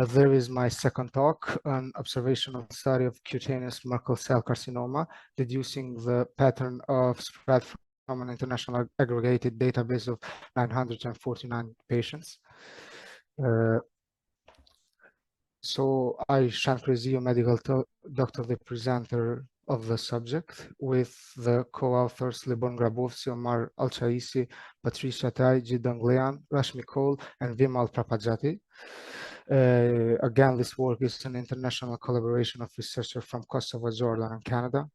there is my second talk, an observational study of cutaneous Merkel cell carcinoma, deducing the pattern of spread from an international aggregated database of 949 patients. So I, Shend Kryeziu, medical doctor, the presenter of the subject, with the co-authors Libon Grabovci, Omar Al-Chaisi, Patricia Tai, Jidan Glian, Rashmi Cole, and Vimal Prapajati. Again, this work is an international collaboration of researchers from Kosovo, Jordan, and Canada.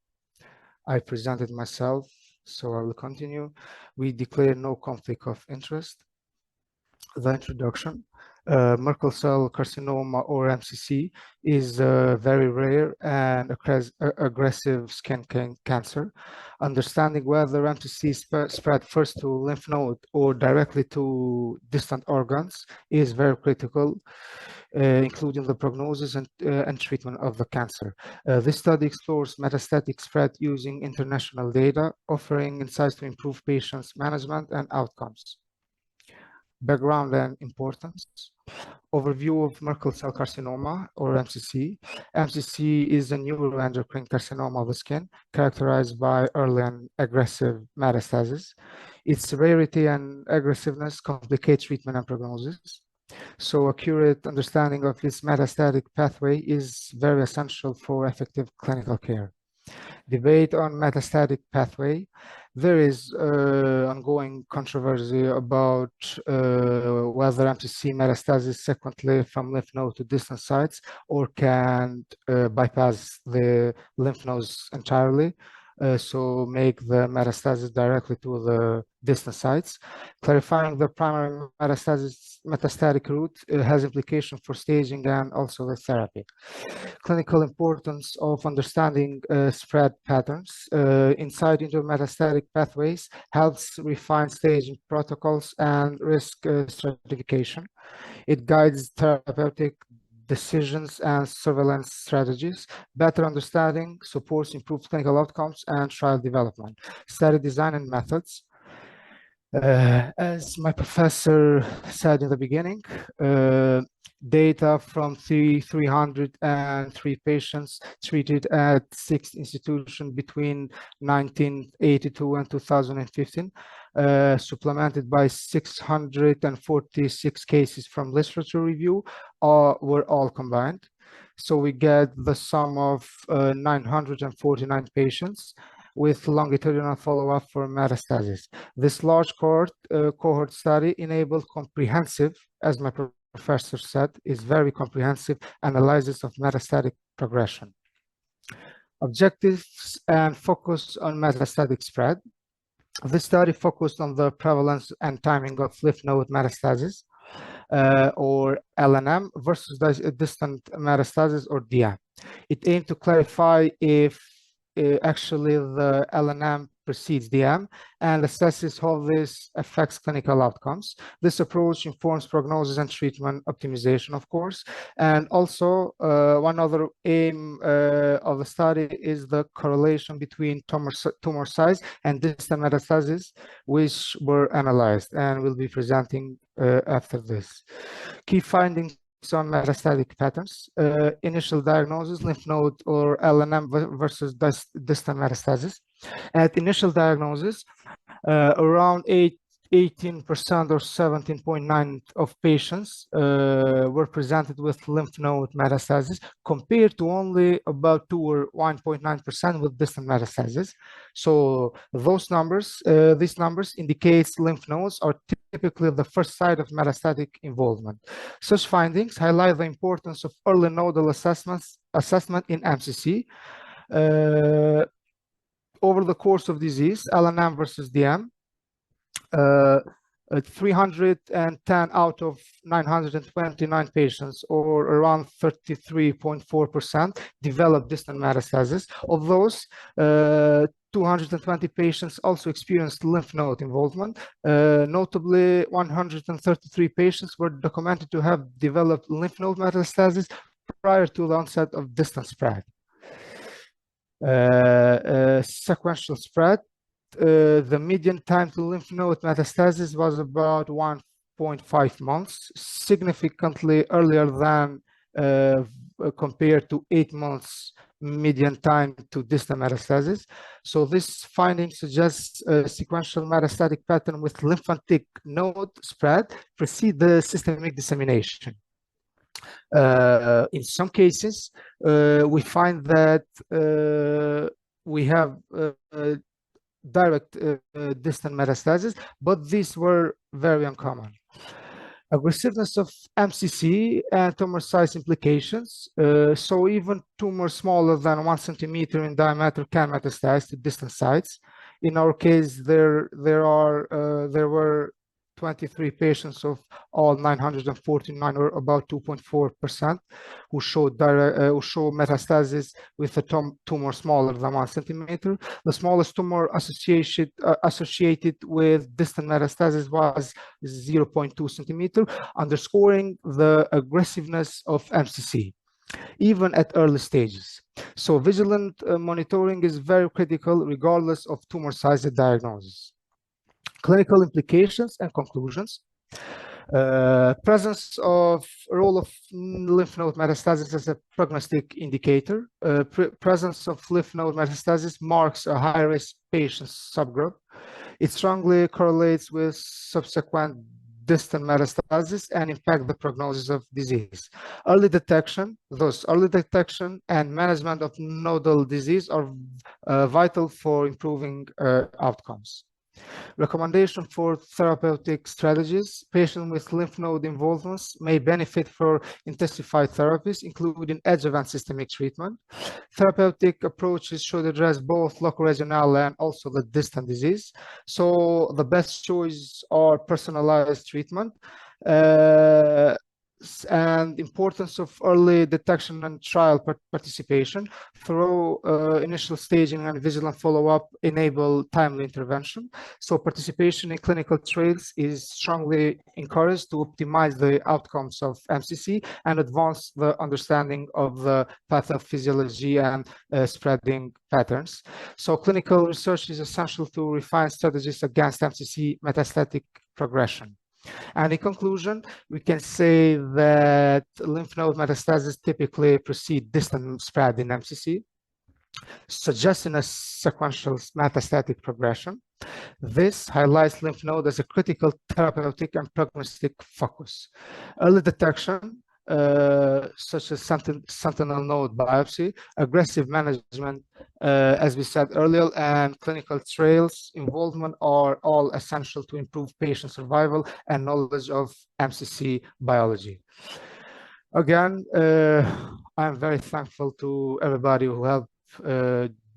I presented myself, so I will continue. We declare no conflict of interest. The introduction. Merkel cell carcinoma, or MCC, is a very rare and aggressive skin cancer. Understanding whether MCC spread first to lymph node or directly to distant organs is very critical, including the prognosis and treatment of the cancer. This study explores metastatic spread using international data, offering insights to improve patients' management and outcomes. Background and importance. Overview of Merkel cell carcinoma, or MCC. MCC is a neuroendocrine carcinoma of the skin characterized by early and aggressive metastasis. Its rarity and aggressiveness complicate treatment and prognosis. So accurate understanding of its metastatic pathway is very essential for effective clinical care. Debate on metastatic pathway. There is ongoing controversy about whether MCC metastasis sequentially from lymph node to distant sites or can bypass the lymph nodes entirely, so make the metastasis directly to the distant sites. Clarifying the primary metastatic route has implications for staging and also the therapy. Clinical importance of understanding spread patterns. Insight into metastatic pathways helps refine staging protocols and risk stratification. It guides therapeutic decisions and surveillance strategies. Better understanding supports improved clinical outcomes and trial development. Study design and methods. As my professor said in the beginning, data from 303 patients treated at 6 institutions between 1982 and 2015, supplemented by 646 cases from literature review, were all combined. So we get the sum of 949 patients with longitudinal follow-up for metastasis. This large cohort study enabled comprehensive, as my professor said, is very comprehensive analysis of metastatic progression. Objectives and focus on metastatic spread. This study focused on the prevalence and timing of lymph node metastasis, or LNM, versus distant metastasis, or DM. It aimed to clarify if actually the LNM precedes DM and assesses how this affects clinical outcomes. This approach informs prognosis and treatment optimization, of course. And also, one other aim of the study is the correlation between tumor size and distant metastasis, which were analyzed and will be presenting after this. Key findings on metastatic patterns. Initial diagnosis, lymph node or LNM versus distant metastasis. At initial diagnosis, around 18% or 17.9% of patients were presented with lymph node metastasis, compared to only about 2 or 1.9% with distant metastasis. So those numbers, these numbers indicates lymph nodes are typically the first site of metastatic involvement. Such findings highlight the importance of early nodal assessment in MCC. Over the course of disease, LNM versus DM, 310 out of 929 patients, or around 33.4%, developed distant metastasis. Of those, 220 patients also experienced lymph node involvement. Notably, 133 patients were documented to have developed lymph node metastasis prior to the onset of distant spread. Sequential spread. The median time to lymph node metastasis was about 2.5 months, significantly earlier than compared to 8 months median time to distant metastasis. So this finding suggests a sequential metastatic pattern with lymphatic node spread precede the systemic dissemination. In some cases, we find that we have direct distant metastasis, but these were very uncommon. Aggressiveness of MCC and tumor size implications. So even tumors smaller than 1 centimeter in diameter can metastasize to distant sites. In our case, there were 23 patients of all 949, or about 2.4%, who showed metastasis with a tumor smaller than 1 centimeter. The smallest tumor associated with distant metastasis was 0.2 centimeter, underscoring the aggressiveness of MCC, even at early stages. So vigilant monitoring is very critical regardless of tumor size and diagnosis. Clinical implications and conclusions. Presence of role of lymph node metastasis as a prognostic indicator. Presence of lymph node metastasis marks a high-risk patient subgroup. It strongly correlates with subsequent distant metastasis and impact the prognosis of disease. Early detection and management of nodal disease are vital for improving outcomes. Recommendation for therapeutic strategies. Patients with lymph node involvements may benefit from intensified therapies, including adjuvant systemic treatment. Therapeutic approaches should address both local, regional, and also the distant disease. So the best choice are personalized treatment. And importance of early detection and trial participation. Thorough initial staging and vigilant follow-up enable timely intervention. So participation in clinical trials is strongly encouraged to optimize the outcomes of MCC and advance the understanding of the pathophysiology and spreading patterns. So clinical research is essential to refine strategies against MCC metastatic progression. And in conclusion, we can say that lymph node metastasis typically precede distant spread in MCC, suggesting a sequential metastatic progression. This highlights lymph node as a critical therapeutic and prognostic focus. Early detection, such as sentinel node biopsy, aggressive management, as we said earlier, and clinical trials involvement are all essential to improve patient survival and knowledge of MCC biology. Again, I'm very thankful to everybody who helped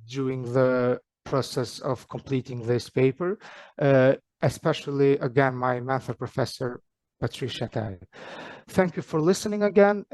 during the process of completing this paper, especially, again, my mentor, Professor Patricia. Thank you for listening again.